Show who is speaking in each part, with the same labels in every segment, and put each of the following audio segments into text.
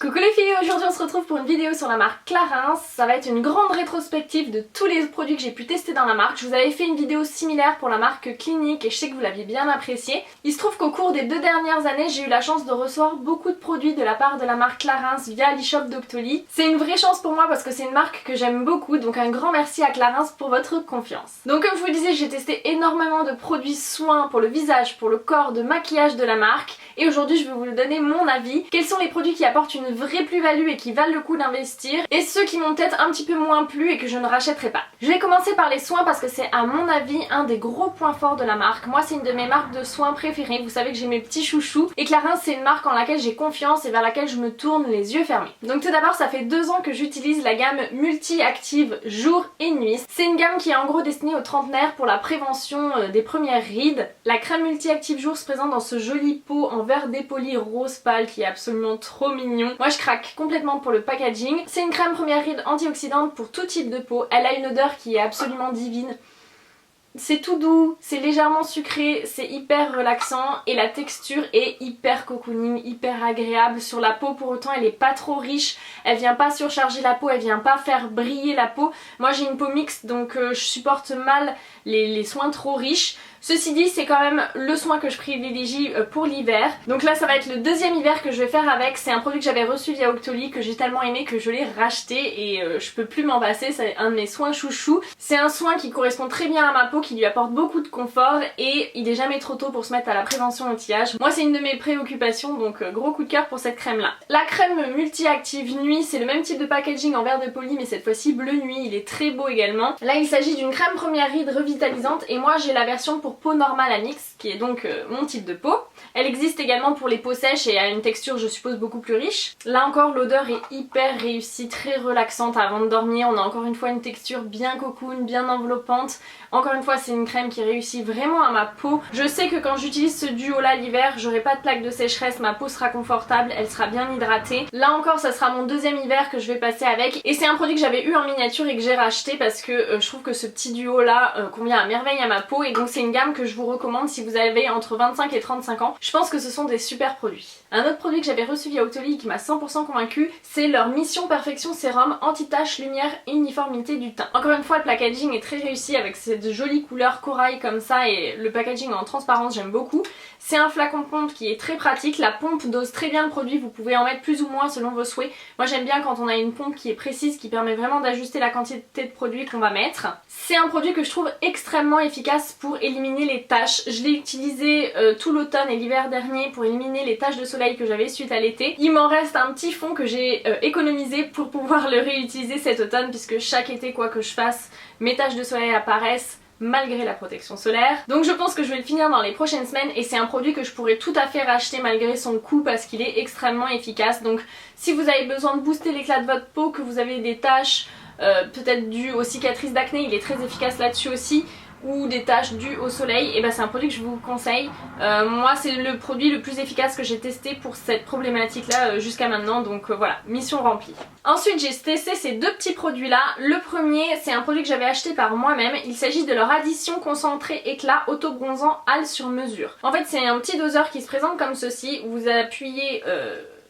Speaker 1: Coucou les filles, aujourd'hui on se retrouve pour une vidéo sur la marque Clarins. Ça va être une grande rétrospective de tous les produits que j'ai pu tester dans la marque. Je vous avais fait une vidéo similaire pour la marque Clinique et je sais que vous l'aviez bien appréciée. Il se trouve qu'au cours des 2 dernières années, j'ai eu la chance de recevoir beaucoup de produits de la part de la marque Clarins via l'e-shop Doctoly. C'est une vraie chance pour moi parce que c'est une marque que j'aime beaucoup, donc un grand merci à Clarins pour votre confiance. Donc comme je vous disais, j'ai testé énormément de produits soins pour le visage, pour le corps, de maquillage de la marque. Et aujourd'hui je vais vous donner mon avis. Quels sont les produits qui apportent une vraie plus-value et qui valent le coup d'investir, et ceux qui m'ont peut-être un petit peu moins plu et que je ne rachèterai pas. Je vais commencer par les soins parce que c'est à mon avis un des gros points forts de la marque. Moi c'est une de mes marques de soins préférées, vous savez que j'ai mes petits chouchous et Clarins c'est une marque en laquelle j'ai confiance et vers laquelle je me tourne les yeux fermés. Donc tout d'abord ça fait 2 ans que j'utilise la gamme multi-active jour et nuit. C'est une gamme qui est en gros destinée aux trentenaires pour la prévention des premières rides. La crème multi-active jour se présente dans ce joli pot en verre dépoli rose pâle qui est absolument trop mignon. Moi je craque complètement pour le packaging. C'est une crème première ride antioxydante pour tout type de peau. Elle a une odeur qui est absolument divine. C'est tout doux, c'est légèrement sucré, c'est hyper relaxant et la texture est hyper cocooning, hyper agréable sur la peau. Pour autant elle est pas trop riche, elle vient pas surcharger la peau, elle vient pas faire briller la peau. Moi j'ai une peau mixte donc je supporte mal les soins trop riches. Ceci dit, c'est quand même le soin que je privilégie pour l'hiver. Donc là ça va être le 2e hiver que je vais faire avec. C'est un produit que j'avais reçu via Doctoly, que j'ai tellement aimé que je l'ai racheté et je peux plus m'en passer. C'est un de mes soins chouchous. C'est un soin qui correspond très bien à ma peau, qui lui apporte beaucoup de confort et il est jamais trop tôt pour se mettre à la prévention anti-âge. Moi c'est une de mes préoccupations, donc gros coup de cœur pour cette crème là. La crème multi-active nuit, c'est le même type de packaging en verre de poli mais cette fois-ci bleu nuit. Il est très beau également. Là il s'agit d'une crème première ride revitalisante et moi j'ai la version pour peau normale à NYX qui est donc mon type de peau. Elle existe également pour les peaux sèches et a une texture je suppose beaucoup plus riche. Là encore l'odeur est hyper réussie, très relaxante avant de dormir. On a encore une fois une texture bien cocoon, bien enveloppante. Encore une fois c'est une crème qui réussit vraiment à ma peau. Je sais que quand j'utilise ce duo là l'hiver j'aurai pas de plaque de sécheresse, ma peau sera confortable, elle sera bien hydratée. Là encore ça sera mon 2e hiver que je vais passer avec et c'est un produit que j'avais eu en miniature et que j'ai racheté parce que je trouve que ce petit duo là convient à merveille à ma peau et donc c'est une gamme que je vous recommande si vous avez entre 25 et 35 ans. Je pense que ce sont des super produits. Un autre produit que j'avais reçu via Doctoly qui m'a 100% convaincu, c'est leur Mission Perfection Sérum anti-tache lumière uniformité du teint. Encore une fois le packaging est très réussi avec cette jolie couleur corail comme ça et le packaging en transparence j'aime beaucoup. C'est un flacon pompe qui est très pratique, la pompe dose très bien le produit, vous pouvez en mettre plus ou moins selon vos souhaits. Moi j'aime bien quand on a une pompe qui est précise, qui permet vraiment d'ajuster la quantité de produit qu'on va mettre. C'est un produit que je trouve extrêmement efficace pour éliminer les taches. Je l'ai utilisé tout l'automne et l'hiver dernier pour éliminer les taches de soleil que j'avais suite à l'été. Il m'en reste un petit fond que j'ai économisé pour pouvoir le réutiliser cet automne puisque chaque été quoi que je fasse, mes taches de soleil apparaissent malgré la protection solaire. Donc je pense que je vais le finir dans les prochaines semaines et c'est un produit que je pourrais tout à fait racheter malgré son coût parce qu'il est extrêmement efficace. Donc si vous avez besoin de booster l'éclat de votre peau, que vous avez des taches peut-être dues aux cicatrices d'acné, il est très efficace là-dessus aussi, ou des taches dues au soleil, et ben c'est un produit que je vous conseille. Moi c'est le produit le plus efficace que j'ai testé pour cette problématique là jusqu'à maintenant, donc voilà, mission remplie. Ensuite j'ai testé ces 2 petits produits là. Le premier c'est un produit que j'avais acheté par moi-même, il s'agit de leur addition concentrée éclat auto-bronzant Hale sur mesure. En fait c'est un petit doseur qui se présente comme ceci, vous appuyez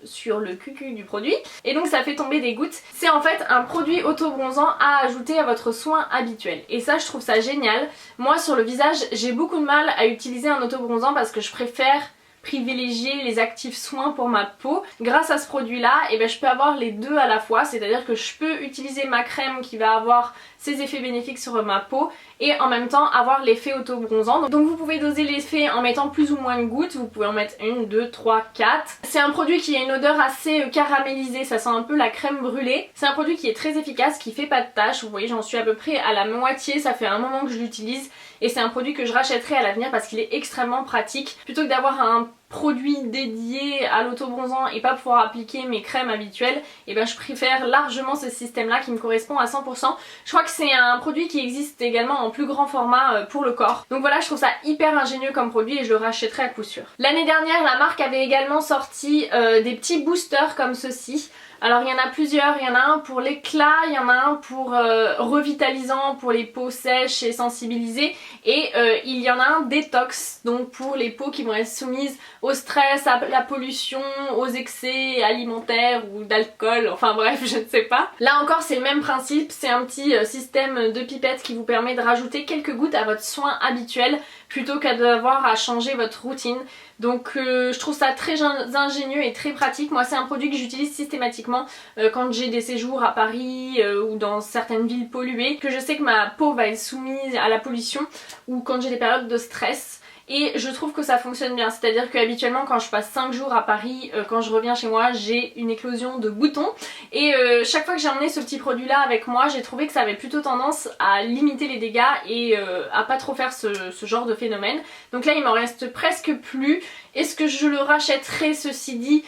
Speaker 1: sur le cucu du produit et donc ça fait tomber des gouttes. C'est en fait un produit auto-bronzant à ajouter à votre soin habituel et ça je trouve ça génial. Moi sur le visage j'ai beaucoup de mal à utiliser un auto-bronzant parce que je préfère privilégier les actifs soins pour ma peau. Grâce à ce produit là je peux avoir les deux à la fois, c'est à dire que je peux utiliser ma crème qui va avoir ses effets bénéfiques sur ma peau et en même temps avoir l'effet auto-bronzant. Donc vous pouvez doser l'effet en mettant plus ou moins de gouttes, vous pouvez en mettre 1, 2, 3, 4. C'est un produit qui a une odeur assez caramélisée, ça sent un peu la crème brûlée. C'est un produit qui est très efficace, qui fait pas de taches, vous voyez j'en suis à peu près à la moitié, ça fait un moment que je l'utilise et c'est un produit que je rachèterai à l'avenir parce qu'il est extrêmement pratique. Plutôt que d'avoir un produit dédié à l'auto-bronzant et pas pouvoir appliquer mes crèmes habituelles, je préfère largement ce système là qui me correspond à 100%. Je crois que c'est un produit qui existe également en plus grand format pour le corps. Donc voilà, je trouve ça hyper ingénieux comme produit et je le rachèterai à coup sûr. L'année dernière la marque avait également sorti des petits boosters comme ceci. Alors il y en a plusieurs, il y en a un pour l'éclat, il y en a un pour revitalisant pour les peaux sèches et sensibilisées et il y en a un détox donc pour les peaux qui vont être soumises au stress, à la pollution, aux excès alimentaires ou d'alcool, enfin bref, je ne sais pas. Là encore c'est le même principe, c'est un petit système de pipette qui vous permet de rajouter quelques gouttes à votre soin habituel plutôt qu'à devoir à changer votre routine. Donc je trouve ça très ingénieux et très pratique. Moi c'est un produit que j'utilise systématiquement quand j'ai des séjours à Paris ou dans certaines villes polluées, que je sais que ma peau va être soumise à la pollution ou quand j'ai des périodes de stress. Et je trouve que ça fonctionne bien, c'est-à-dire qu'habituellement quand je passe 5 jours à Paris, quand je reviens chez moi, j'ai une éclosion de boutons. Et chaque fois que j'ai emmené ce petit produit là avec moi, j'ai trouvé que ça avait plutôt tendance à limiter les dégâts et à pas trop faire ce genre de phénomène. Donc là il m'en reste presque plus. Est-ce que je le rachèterai, ceci dit?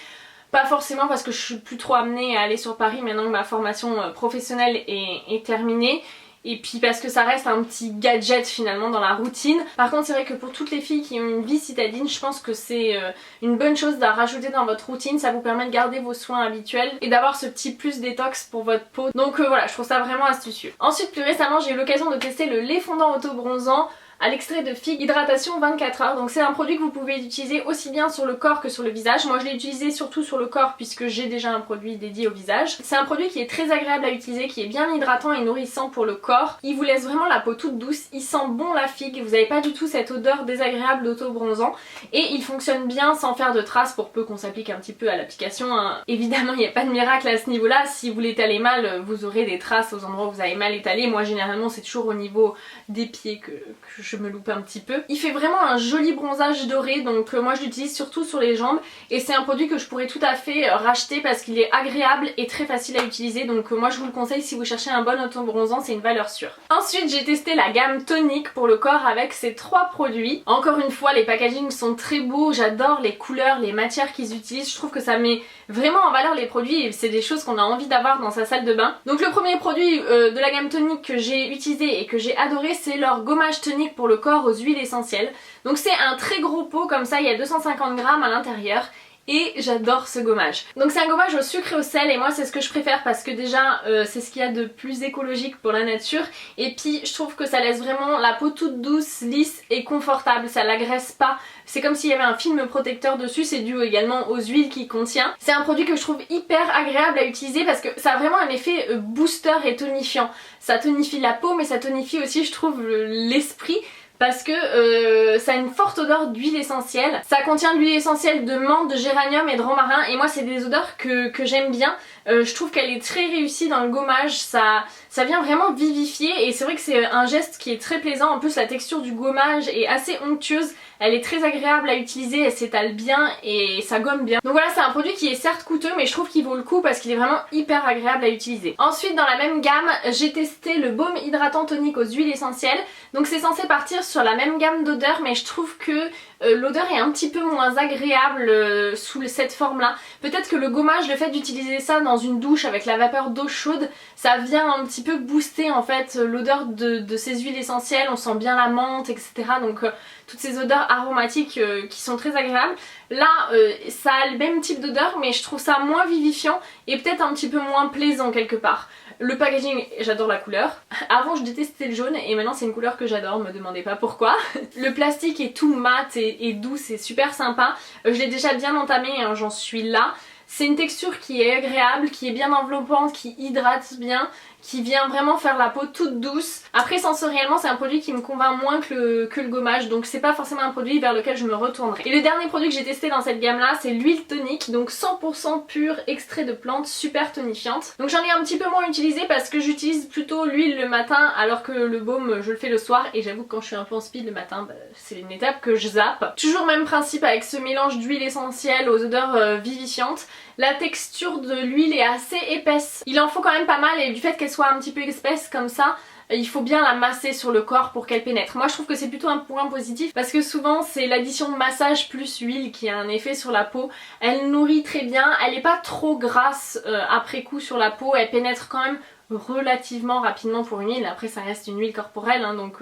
Speaker 1: Pas forcément, parce que je suis plus trop amenée à aller sur Paris maintenant que ma formation professionnelle est terminée. Et puis parce que ça reste un petit gadget finalement dans la routine. Par contre c'est vrai que pour toutes les filles qui ont une vie citadine, je pense que c'est une bonne chose à rajouter dans votre routine. Ça vous permet de garder vos soins habituels et d'avoir ce petit plus détox pour votre peau. Donc voilà, je trouve ça vraiment astucieux. Ensuite plus récemment j'ai eu l'occasion de tester le lait fondant auto-bronzant à l'extrait de figue hydratation 24 heures. Donc c'est un produit que vous pouvez utiliser aussi bien sur le corps que sur le visage. Moi je l'ai utilisé surtout sur le corps puisque j'ai déjà un produit dédié au visage. C'est un produit qui est très agréable à utiliser, qui est bien hydratant et nourrissant pour le corps. Il vous laisse vraiment la peau toute douce, il sent bon la figue, vous n'avez pas du tout cette odeur désagréable d'auto-bronzant et il fonctionne bien sans faire de traces pour peu qu'on s'applique un petit peu à l'application, hein. Évidemment il n'y a pas de miracle à ce niveau là, si vous l'étalez mal vous aurez des traces aux endroits où vous avez mal étalé. Moi généralement c'est toujours au niveau des pieds que je me loupe un petit peu. Il fait vraiment un joli bronzage doré, donc moi je l'utilise surtout sur les jambes et c'est un produit que je pourrais tout à fait racheter parce qu'il est agréable et très facile à utiliser, donc moi je vous le conseille si vous cherchez un bon auto-bronzant, c'est une valeur sûre. Ensuite j'ai testé la gamme tonique pour le corps avec ces 3 produits. Encore une fois les packagings sont très beaux, j'adore les couleurs, les matières qu'ils utilisent, je trouve que ça met vraiment en valeur les produits et c'est des choses qu'on a envie d'avoir dans sa salle de bain. Donc le premier produit de la gamme tonique que j'ai utilisé et que j'ai adoré, c'est leur gommage tonique pour le corps aux huiles essentielles. Donc c'est un très gros pot comme ça, il y a 250 grammes à l'intérieur. Et j'adore ce gommage. Donc c'est un gommage au sucre et au sel et moi c'est ce que je préfère parce que déjà c'est ce qu'il y a de plus écologique pour la nature. Et puis je trouve que ça laisse vraiment la peau toute douce, lisse et confortable, ça l'agresse pas. C'est comme s'il y avait un film protecteur dessus, c'est dû également aux huiles qu'il contient. C'est un produit que je trouve hyper agréable à utiliser parce que ça a vraiment un effet booster et tonifiant. Ça tonifie la peau mais ça tonifie aussi je trouve l'esprit. Parce que ça a une forte odeur d'huile essentielle. Ça contient de l'huile essentielle de menthe, de géranium et de romarin et moi c'est des odeurs que j'aime bien. Je trouve qu'elle est très réussie dans le gommage, ça vient vraiment vivifier et c'est vrai que c'est un geste qui est très plaisant. En plus la texture du gommage est assez onctueuse, elle est très agréable à utiliser, elle s'étale bien et ça gomme bien. Donc voilà, c'est un produit qui est certes coûteux mais je trouve qu'il vaut le coup parce qu'il est vraiment hyper agréable à utiliser. Ensuite dans la même gamme j'ai testé le baume hydratant tonique aux huiles essentielles. Donc c'est censé partir sur la même gamme d'odeurs mais je trouve que l'odeur est un petit peu moins agréable sous cette forme là. Peut-être que le gommage, le fait d'utiliser ça dans une douche avec la vapeur d'eau chaude, ça vient un petit peu booster en fait l'odeur de ces huiles essentielles, on sent bien la menthe etc. Donc toutes ces odeurs aromatiques qui sont très agréables. Là ça a le même type d'odeur mais je trouve ça moins vivifiant et peut-être un petit peu moins plaisant quelque part. Le packaging, j'adore la couleur. Avant je détestais le jaune et maintenant c'est une couleur que j'adore, me demandez pas pourquoi. Le plastique est tout mat et doux, c'est super sympa. Je l'ai déjà bien entamé, hein, j'en suis là. C'est une texture qui est agréable, qui est bien enveloppante, qui hydrate bien, qui vient vraiment faire la peau toute douce. Après sensoriellement c'est un produit qui me convainc moins que le gommage, donc c'est pas forcément un produit vers lequel je me retournerai. Et le dernier produit que j'ai testé dans cette gamme là c'est l'huile tonique, donc 100% pure, extrait de plantes, super tonifiante. Donc j'en ai un petit peu moins utilisé parce que j'utilise plutôt l'huile le matin alors que le baume je le fais le soir et j'avoue que quand je suis un peu en speed le matin c'est une étape que je zappe. Toujours même principe avec ce mélange d'huile essentielle aux odeurs vivifiantes. La texture de l'huile est assez épaisse. Il en faut quand même pas mal et du fait qu'elle soit un petit peu épaisse comme ça, il faut bien la masser sur le corps pour qu'elle pénètre. Moi je trouve que c'est plutôt un point positif parce que souvent c'est l'addition massage plus huile qui a un effet sur la peau. Elle nourrit très bien, elle n'est pas trop grasse après coup sur la peau, elle pénètre quand même relativement rapidement pour une huile. Après ça reste une huile corporelle hein, donc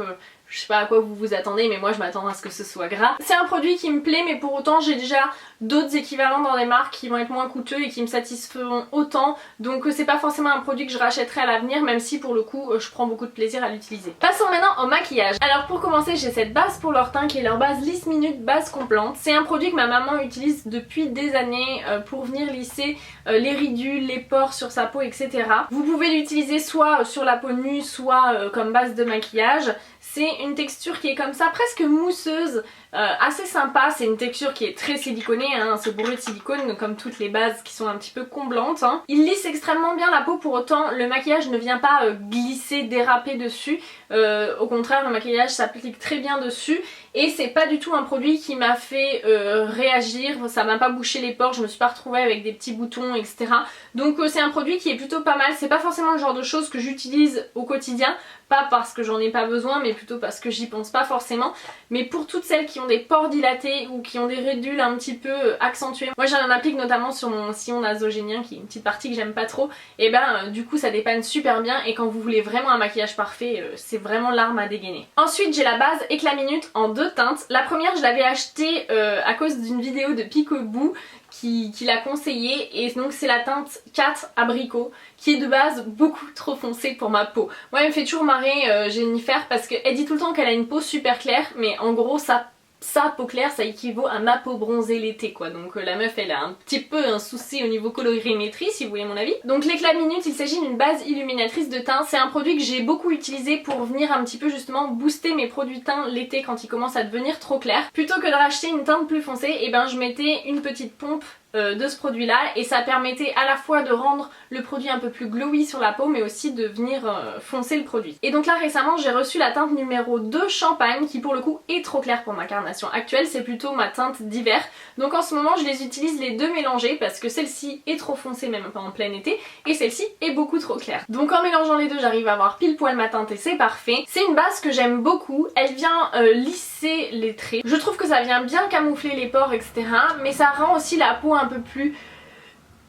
Speaker 1: je sais pas à quoi vous vous attendez, mais moi je m'attends à ce que ce soit gras. C'est un produit qui me plaît, mais pour autant j'ai déjà d'autres équivalents dans des marques qui vont être moins coûteux et qui me satisferont autant, donc c'est pas forcément un produit que je rachèterai à l'avenir, même si pour le coup je prends beaucoup de plaisir à l'utiliser. Passons maintenant au maquillage. Alors pour commencer, j'ai cette base pour leur teint qui est leur base Lisse Minute base complante. C'est un produit que ma maman utilise depuis des années pour venir lisser les ridules, les pores sur sa peau, etc. Vous pouvez l'utiliser soit sur la peau nue, soit comme base de maquillage. C'est une texture qui est comme ça, presque mousseuse, assez sympa. C'est une texture qui est très siliconée, hein, c'est bourré de silicone comme toutes les bases qui sont un petit peu comblantes. Hein. Il lisse extrêmement bien la peau, pour autant le maquillage ne vient pas glisser, déraper dessus. Au contraire, le maquillage s'applique très bien dessus et c'est pas du tout un produit qui m'a fait réagir, ça m'a pas bouché les pores, je me suis pas retrouvée avec des petits boutons, etc. Donc c'est un produit qui est plutôt pas mal. C'est pas forcément le genre de choses que j'utilise au quotidien, pas parce que j'en ai pas besoin, mais plutôt parce que j'y pense pas forcément. Mais pour toutes celles qui ont des pores dilatés ou qui ont des ridules un petit peu accentuées, moi j'en applique notamment sur mon sillon nasogénien qui est une petite partie que j'aime pas trop, et du coup ça dépanne super bien, et quand vous voulez vraiment un maquillage parfait, c'est vraiment l'arme à dégainer. Ensuite j'ai la base Éclat Minute en 2 teintes. La première je l'avais achetée à cause d'une vidéo de Picoboo qui l'a conseillé, et donc c'est la teinte 4 abricot qui est de base beaucoup trop foncée pour ma peau. Moi elle me fait toujours marrer Jennifer parce qu'elle dit tout le temps qu'elle a une peau super claire, mais en gros sa peau claire ça équivaut à ma peau bronzée l'été quoi, donc la meuf elle a un petit peu un souci au niveau colorimétrie si vous voulez mon avis. Donc l'éclat minute, il s'agit d'une base illuminatrice de teint, c'est un produit que j'ai beaucoup utilisé pour venir un petit peu justement booster mes produits teint l'été quand ils commencent à devenir trop clairs. Plutôt que de racheter une teinte plus foncée, et je mettais une petite pompe de ce produit là, et ça permettait à la fois de rendre le produit un peu plus glowy sur la peau, mais aussi de venir foncer le produit. Et donc là récemment j'ai reçu la teinte numéro 2 champagne qui pour le coup est trop claire pour ma carnation actuelle, c'est plutôt ma teinte d'hiver, donc en ce moment je les utilise les deux mélangées parce que celle-ci est trop foncée même en plein été et celle-ci est beaucoup trop claire. Donc en mélangeant les deux j'arrive à avoir pile poil ma teinte et c'est parfait. C'est une base que j'aime beaucoup, elle vient lisser les traits, je trouve que ça vient bien camoufler les pores, etc. mais ça rend aussi la peau un peu plus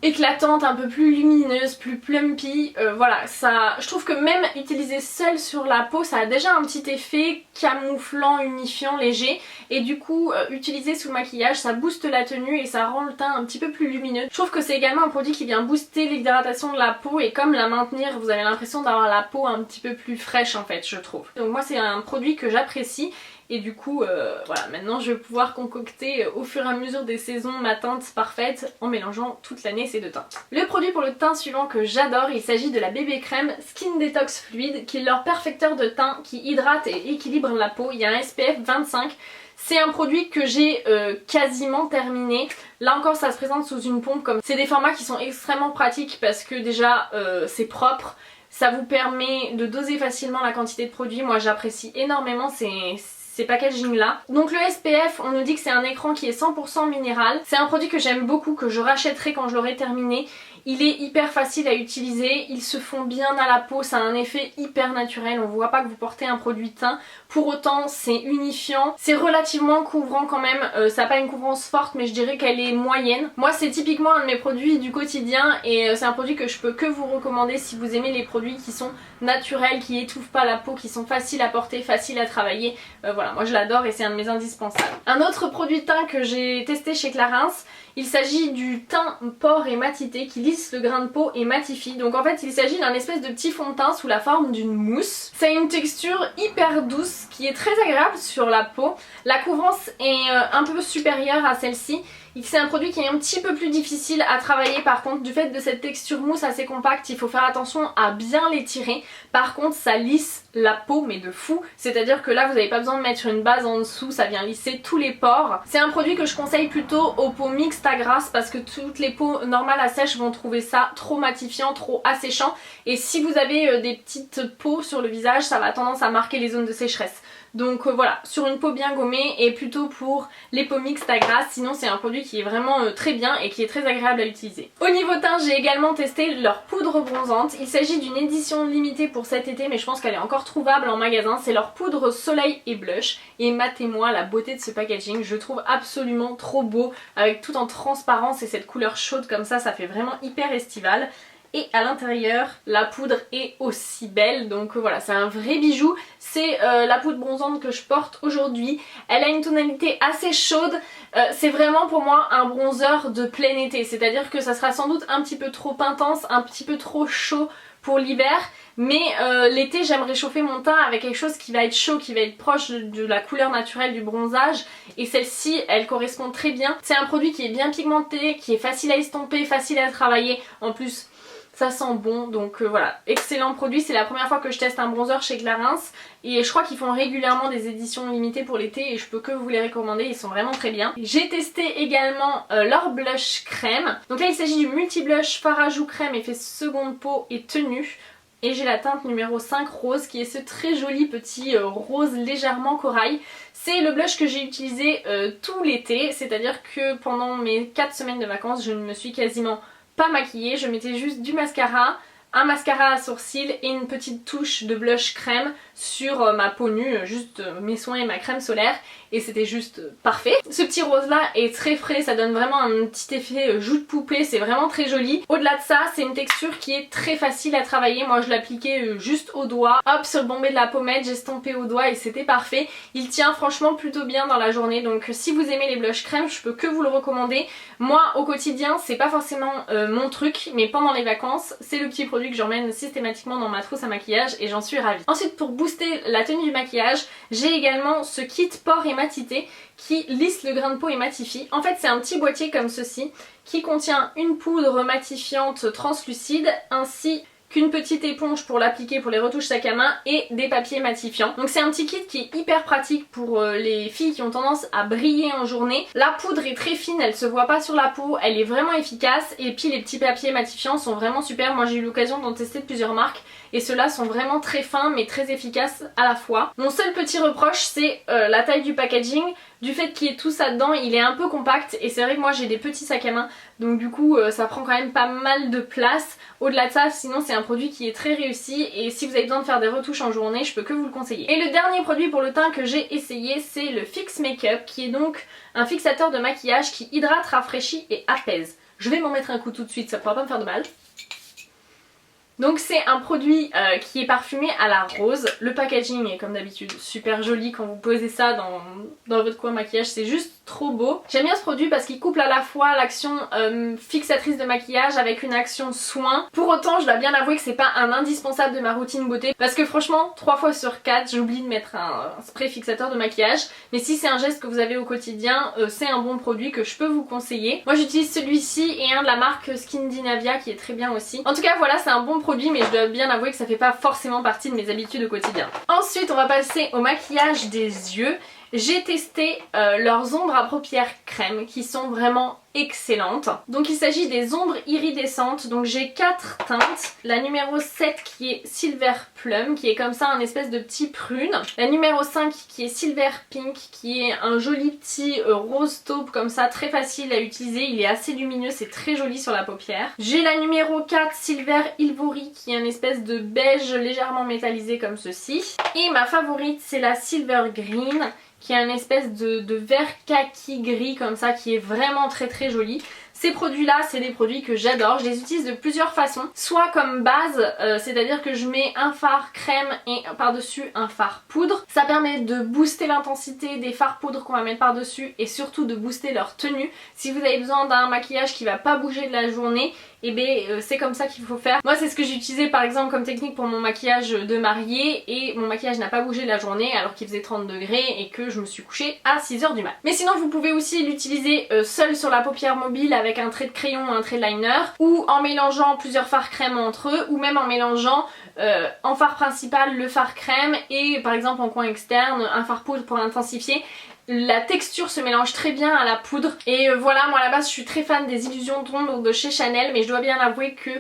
Speaker 1: éclatante, un peu plus lumineuse, plus plumpy, voilà, ça, je trouve que même utilisé seul sur la peau ça a déjà un petit effet camouflant, unifiant, léger, et du coup utilisé sous le maquillage ça booste la tenue et ça rend le teint un petit peu plus lumineux. Je trouve que c'est également un produit qui vient booster l'hydratation de la peau et comme la maintenir, vous avez l'impression d'avoir la peau un petit peu plus fraîche en fait, je trouve. Donc moi c'est un produit que j'apprécie. Et du coup, voilà, maintenant je vais pouvoir concocter au fur et à mesure des saisons ma teinte parfaite en mélangeant toute l'année ces deux teintes. Le produit pour le teint suivant que j'adore, il s'agit de la BB Crème Skin Detox Fluide, qui est leur perfecteur de teint qui hydrate et équilibre la peau. Il y a un SPF 25. C'est un produit que j'ai quasiment terminé. Là encore ça se présente sous une pompe, comme c'est des formats qui sont extrêmement pratiques parce que déjà c'est propre. Ça vous permet de doser facilement la quantité de produit. Moi j'apprécie énormément ces packaging là. Donc le SPF, on nous dit que c'est un écran qui est 100% minéral. C'est un produit que j'aime beaucoup, que je rachèterai quand je l'aurai terminé. Il est hyper facile à utiliser, il se fond bien à la peau, ça a un effet hyper naturel, on voit pas que vous portez un produit teint. Pour autant c'est unifiant, c'est relativement couvrant quand même, ça n'a pas une couvrance forte mais je dirais qu'elle est moyenne. Moi c'est typiquement un de mes produits du quotidien et c'est un produit que je peux que vous recommander si vous aimez les produits qui sont naturels, qui étouffent pas la peau, qui sont faciles à porter, faciles à travailler. Voilà, moi je l'adore et c'est un de mes indispensables. Un autre produit teint que j'ai testé chez Clarins, il s'agit du teint pore et matité qui lisse le grain de peau et matifie. Donc en fait il s'agit d'un espèce de petit fond de teint sous la forme d'une mousse. C'est une texture hyper douce qui est très agréable sur la peau. La couvrance est un peu supérieure à celle-ci. C'est un produit qui est un petit peu plus difficile à travailler par contre, du fait de cette texture mousse assez compacte, il faut faire attention à bien l'étirer. Par contre ça lisse la peau mais de fou, c'est-à-dire que là vous n'avez pas besoin de mettre une base en dessous, ça vient lisser tous les pores. C'est un produit que je conseille plutôt aux peaux mixtes à grasses parce que toutes les peaux normales à sèche vont trouver ça trop matifiant, trop asséchant, et si vous avez des petites peaux sur le visage ça va tendance à marquer les zones de sécheresse. Donc voilà, sur une peau bien gommée et plutôt pour les peaux mixtes à grasse, sinon c'est un produit qui est vraiment très bien et qui est très agréable à utiliser. Au niveau teint, j'ai également testé leur poudre bronzante. Il s'agit d'une édition limitée pour cet été mais je pense qu'elle est encore trouvable en magasin. C'est leur poudre soleil et blush et matez-moi la beauté de ce packaging, je le trouve absolument trop beau avec tout en transparence et cette couleur chaude comme ça fait vraiment hyper estival. et à l'intérieur la poudre est aussi belle, donc voilà, c'est un vrai bijou. C'est la poudre bronzante que je porte aujourd'hui. Elle a une tonalité assez chaude, c'est vraiment pour moi un bronzer de plein été, c'est-à-dire que ça sera sans doute un petit peu trop intense, un petit peu trop chaud pour l'hiver, mais l'été j'aime réchauffer mon teint avec quelque chose qui va être chaud, qui va être proche de la couleur naturelle du bronzage, et celle-ci elle correspond très bien. C'est un produit qui est bien pigmenté, qui est facile à estomper, facile à travailler, en plus ça sent bon, donc voilà, excellent produit. C'est la première fois que je teste un bronzer chez Clarins et je crois qu'ils font régulièrement des éditions limitées pour l'été et je peux que vous les recommander, ils sont vraiment très bien. J'ai testé également leur blush crème. Donc là il s'agit du multi blush fard à joues crème effet seconde peau et tenue. Et j'ai la teinte numéro 5 rose qui est ce très joli petit rose légèrement corail. C'est le blush que j'ai utilisé tout l'été, c'est-à-dire que pendant mes 4 semaines de vacances je ne me suis quasiment pas maquillée, je mettais juste du mascara, un mascara à sourcils et une petite touche de blush crème sur ma peau nue, juste mes soins et ma crème solaire, et c'était juste parfait. Ce petit rose là est très frais, ça donne vraiment un petit effet joue de poupée, c'est vraiment très joli. Au-delà de ça, c'est une texture qui est très facile à travailler. Moi je l'appliquais juste au doigt, hop sur le bombé de la pommette, j'estompais au doigt et c'était parfait. Il tient franchement plutôt bien dans la journée, donc si vous aimez les blush crème, je peux que vous le recommander. Moi au quotidien c'est pas forcément mon truc, mais pendant les vacances c'est le petit produit que j'emmène systématiquement dans ma trousse à maquillage et j'en suis ravie. Ensuite, pour booster la tenue du maquillage, j'ai également ce kit pore et matité qui lisse le grain de peau et matifie. En fait c'est un petit boîtier comme ceci qui contient une poudre matifiante translucide ainsi qu'une petite éponge pour l'appliquer pour les retouches sac à main et des papiers matifiants. Donc c'est un petit kit qui est hyper pratique pour les filles qui ont tendance à briller en journée. La poudre est très fine, elle se voit pas sur la peau, elle est vraiment efficace et puis les petits papiers matifiants sont vraiment super. Moi j'ai eu l'occasion d'en tester plusieurs marques et ceux-là sont vraiment très fins mais très efficaces à la fois. Mon seul petit reproche c'est la taille du packaging. Du fait qu'il y ait tout ça dedans, il est un peu compact et c'est vrai que moi j'ai des petits sacs à main donc du coup ça prend quand même pas mal de place. Au-delà de ça, sinon c'est un produit qui est très réussi et si vous avez besoin de faire des retouches en journée, je peux que vous le conseiller. Et le dernier produit pour le teint que j'ai essayé, c'est le Fix Makeup qui est donc un fixateur de maquillage qui hydrate, rafraîchit et apaise. Je vais m'en mettre un coup tout de suite, ça pourra pas me faire de mal. Donc c'est un produit qui est parfumé à la rose. Le packaging est comme d'habitude super joli quand vous posez ça dans votre coin maquillage, c'est juste trop beau. J'aime bien ce produit parce qu'il couple à la fois l'action fixatrice de maquillage avec une action soin. Pour autant je dois bien avouer que c'est pas un indispensable de ma routine beauté parce que franchement 3 fois sur 4 j'oublie de mettre un spray fixateur de maquillage. Mais si c'est un geste que vous avez au quotidien, c'est un bon produit que je peux vous conseiller. Moi j'utilise celui-ci et un de la marque Skindinavia qui est très bien aussi. En tout cas voilà, c'est un bon produit mais je dois bien avouer que ça fait pas forcément partie de mes habitudes au quotidien. Ensuite on va passer au maquillage des yeux. J'ai testé leurs ombres à paupières crème qui sont vraiment excellentes. Donc il s'agit des ombres iridescentes, donc j'ai 4 teintes. La numéro 7 qui est Silver Plum, qui est comme ça un espèce de petit prune. La numéro 5 qui est Silver Pink, qui est un joli petit rose taupe comme ça, très facile à utiliser, il est assez lumineux, c'est très joli sur la paupière. J'ai la numéro 4 Silver Ivory qui est un espèce de beige légèrement métallisé comme ceci. Et ma favorite c'est la Silver Green, qui est un espèce de vert kaki gris comme ça qui est vraiment très joli. Ces produits là c'est des produits que j'adore, je les utilise de plusieurs façons, soit comme base, c'est-à-dire que je mets un fard crème et par dessus un fard poudre. Ça permet de booster l'intensité des fards poudre qu'on va mettre par dessus et surtout de booster leur tenue. Si vous avez besoin d'un maquillage qui va pas bouger de la journée, et bien c'est comme ça qu'il faut faire. Moi c'est ce que j'ai utilisé par exemple comme technique pour mon maquillage de mariée et mon maquillage n'a pas bougé de la journée alors qu'il faisait 30 degrés et que je me suis couchée à 6 h du mat. Mais sinon vous pouvez aussi l'utiliser seul sur la paupière mobile avec un trait de crayon ou un trait de liner, ou en mélangeant plusieurs fards crème entre eux, ou même en mélangeant en fard principal le fard crème et par exemple en coin externe un fard poudre pour intensifier. La texture se mélange très bien à la poudre et voilà, moi à la base je suis très fan des illusions d'ombre de chez Chanel, mais je dois bien avouer que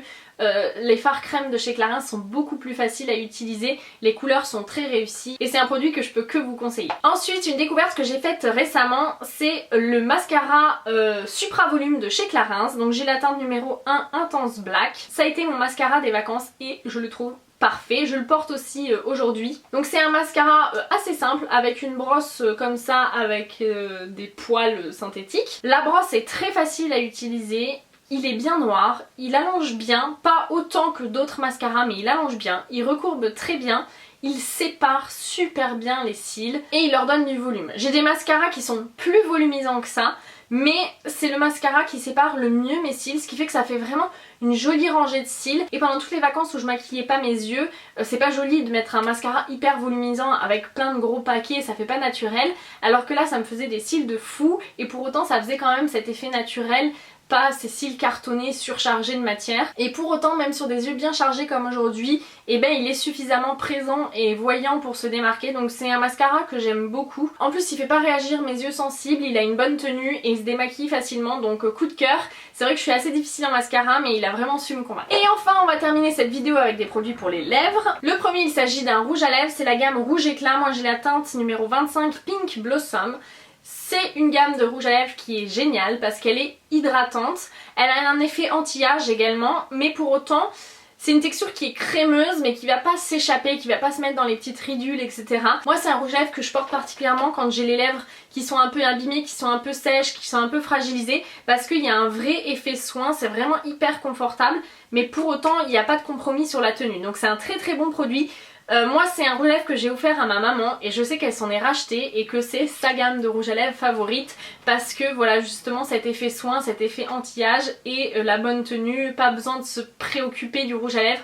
Speaker 1: les fards crème de chez Clarins sont beaucoup plus faciles à utiliser, les couleurs sont très réussies et c'est un produit que je peux que vous conseiller. Ensuite une découverte que j'ai faite récemment, c'est le mascara Supra Volume de chez Clarins. Donc j'ai la teinte numéro 1 Intense Black, ça a été mon mascara des vacances et je le trouve parfait, je le porte aussi aujourd'hui. Donc c'est un mascara assez simple avec une brosse comme ça avec des poils synthétiques. La brosse est très facile à utiliser, il est bien noir, il allonge bien, pas autant que d'autres mascaras mais il allonge bien, il recourbe très bien, il sépare super bien les cils et il leur donne du volume. J'ai des mascaras qui sont plus volumisants que ça, mais c'est le mascara qui sépare le mieux mes cils, ce qui fait que ça fait vraiment une jolie rangée de cils. Et pendant toutes les vacances où je maquillais pas mes yeux, c'est pas joli de mettre un mascara hyper volumisant avec plein de gros paquets, ça fait pas naturel, alors que là ça me faisait des cils de fou et pour autant ça faisait quand même cet effet naturel, pas ces cils cartonnés surchargés de matière. Et pour autant, même sur des yeux bien chargés comme aujourd'hui, eh ben il est suffisamment présent et voyant pour se démarquer, donc c'est un mascara que j'aime beaucoup. En plus il fait pas réagir mes yeux sensibles, il a une bonne tenue et il se démaquille facilement, donc coup de cœur. C'est vrai que je suis assez difficile en mascara mais il a vraiment su me convaincre. Et enfin on va terminer cette vidéo avec des produits pour les lèvres. Le premier, il s'agit d'un rouge à lèvres, c'est la gamme rouge éclat, moi j'ai la teinte numéro 25 Pink Blossom. C'est une gamme de rouge à lèvres qui est géniale parce qu'elle est hydratante, elle a un effet anti-âge également, mais pour autant c'est une texture qui est crémeuse mais qui va pas s'échapper, qui va pas se mettre dans les petites ridules, etc. Moi c'est un rouge à lèvres que je porte particulièrement quand j'ai les lèvres qui sont un peu abîmées, qui sont un peu sèches, qui sont un peu fragilisées, parce qu'il y a un vrai effet soin, c'est vraiment hyper confortable, mais pour autant il n'y a pas de compromis sur la tenue, donc c'est un très très bon produit. Moi c'est un rouge à lèvres que j'ai offert à ma maman et je sais qu'elle s'en est racheté et que c'est sa gamme de rouge à lèvres favorite parce que voilà justement cet effet soin, cet effet anti-âge et la bonne tenue, pas besoin de se préoccuper du rouge à lèvres.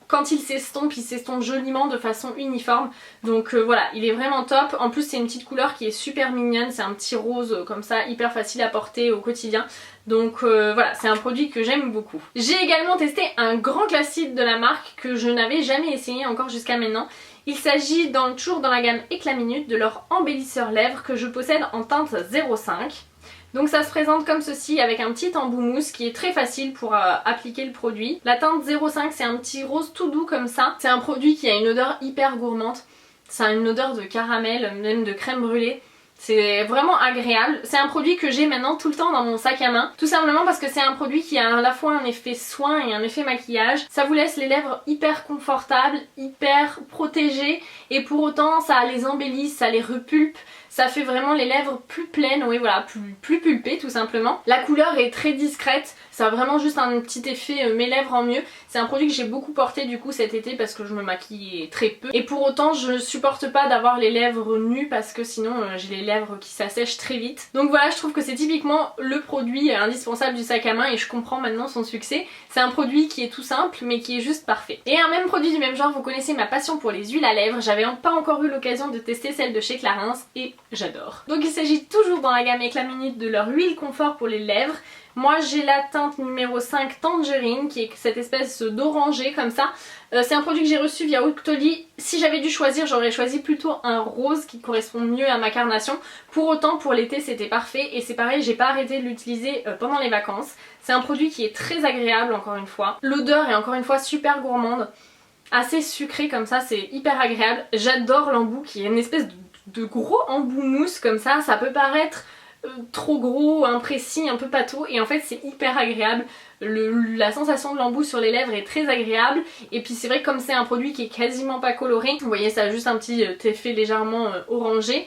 Speaker 1: Quand il s'estompe joliment de façon uniforme. Donc voilà, il est vraiment top. En plus c'est une petite couleur qui est super mignonne, c'est un petit rose comme ça, hyper facile à porter au quotidien. Donc voilà, c'est un produit que j'aime beaucoup. J'ai également testé un grand classique de la marque que je n'avais jamais essayé encore jusqu'à maintenant. Il s'agit toujours dans la gamme Éclat Minute de leur embellisseur lèvres que je possède en teinte 05. Donc ça se présente comme ceci avec un petit embout mousse qui est très facile pour appliquer le produit. La teinte 05, c'est un petit rose tout doux comme ça. C'est un produit qui a une odeur hyper gourmande. Ça a une odeur de caramel, même de crème brûlée. C'est vraiment agréable. C'est un produit que j'ai maintenant tout le temps dans mon sac à main. Tout simplement parce que c'est un produit qui a à la fois un effet soin et un effet maquillage. Ça vous laisse les lèvres hyper confortables, hyper protégées. Et pour autant ça les embellit, ça les repulpe. Ça fait vraiment les lèvres plus pleines, oui voilà, plus pulpées tout simplement. La couleur est très discrète, ça a vraiment juste un petit effet mes lèvres en mieux. C'est un produit que j'ai beaucoup porté du coup cet été parce que je me maquille très peu. Et pour autant je ne supporte pas d'avoir les lèvres nues parce que sinon j'ai les lèvres qui s'assèchent très vite. Donc voilà, je trouve que c'est typiquement le produit indispensable du sac à main et je comprends maintenant son succès. C'est un produit qui est tout simple mais qui est juste parfait. Et un même produit du même genre, vous connaissez ma passion pour les huiles à lèvres. J'avais pas encore eu l'occasion de tester celle de chez Clarins et j'adore. Donc il s'agit toujours dans la gamme Éclat Minute de leur huile confort pour les lèvres. Moi j'ai la teinte numéro 5 Tangerine qui est cette espèce d'orangé comme ça. C'est un produit que j'ai reçu via Octoly. Si j'avais dû choisir, j'aurais choisi plutôt un rose qui correspond mieux à ma carnation. Pour autant pour l'été c'était parfait et c'est pareil, j'ai pas arrêté de l'utiliser pendant les vacances. C'est un produit qui est très agréable encore une fois. L'odeur est encore une fois super gourmande, assez sucré comme ça, c'est hyper agréable. J'adore l'embout qui est une espèce de gros embout mousse comme ça peut paraître trop gros, imprécis, un peu pâteau et en fait c'est hyper agréable. La sensation de l'embout sur les lèvres est très agréable et puis c'est vrai que comme c'est un produit qui est quasiment pas coloré, vous voyez ça a juste un petit effet légèrement orangé.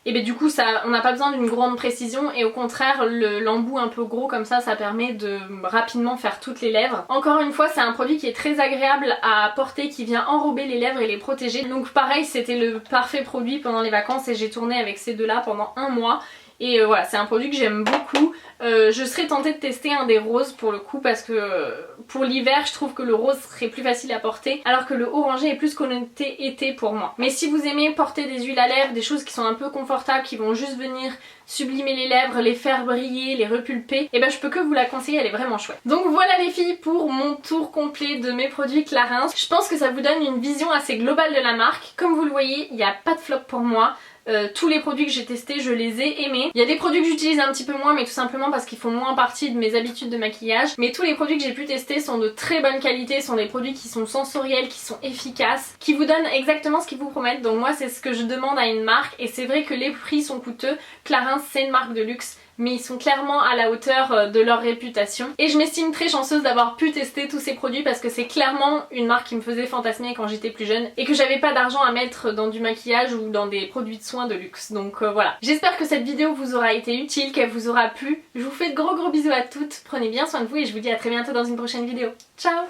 Speaker 1: Et bien du coup on n'a pas besoin d'une grande précision et au contraire l'embout un peu gros comme ça permet de rapidement faire toutes les lèvres. Encore une fois c'est un produit qui est très agréable à porter, qui vient enrober les lèvres et les protéger. Donc pareil c'était le parfait produit pendant les vacances et j'ai tourné avec ces deux là pendant un mois. Et voilà, c'est un produit que j'aime beaucoup. Je serais tentée de tester un des roses pour le coup parce que pour l'hiver je trouve que le rose serait plus facile à porter alors que le orangé est plus connoté été pour moi. Mais si vous aimez porter des huiles à lèvres, des choses qui sont un peu confortables, qui vont juste venir sublimer les lèvres, les faire briller, les repulper, et ben je peux que vous la conseiller, elle est vraiment chouette. Donc voilà les filles pour mon tour complet de mes produits Clarins. Je pense que ça vous donne une vision assez globale de la marque. Comme vous le voyez, il n'y a pas de flop pour moi. Tous les produits que j'ai testés je les ai aimés. Il y a des produits que j'utilise un petit peu moins mais tout simplement parce qu'ils font moins partie de mes habitudes de maquillage. Mais tous les produits que j'ai pu tester sont de très bonne qualité, sont des produits qui sont sensoriels, qui sont efficaces, qui vous donnent exactement ce qu'ils vous promettent. Donc moi c'est ce que je demande à une marque et c'est vrai que les prix sont coûteux. Clarins c'est une marque de luxe. mais ils sont clairement à la hauteur de leur réputation. Et je m'estime très chanceuse d'avoir pu tester tous ces produits parce que c'est clairement une marque qui me faisait fantasmer quand j'étais plus jeune et que j'avais pas d'argent à mettre dans du maquillage ou dans des produits de soins de luxe. Donc voilà. J'espère que cette vidéo vous aura été utile, qu'elle vous aura plu. Je vous fais de gros bisous à toutes, prenez bien soin de vous et je vous dis à très bientôt dans une prochaine vidéo. Ciao!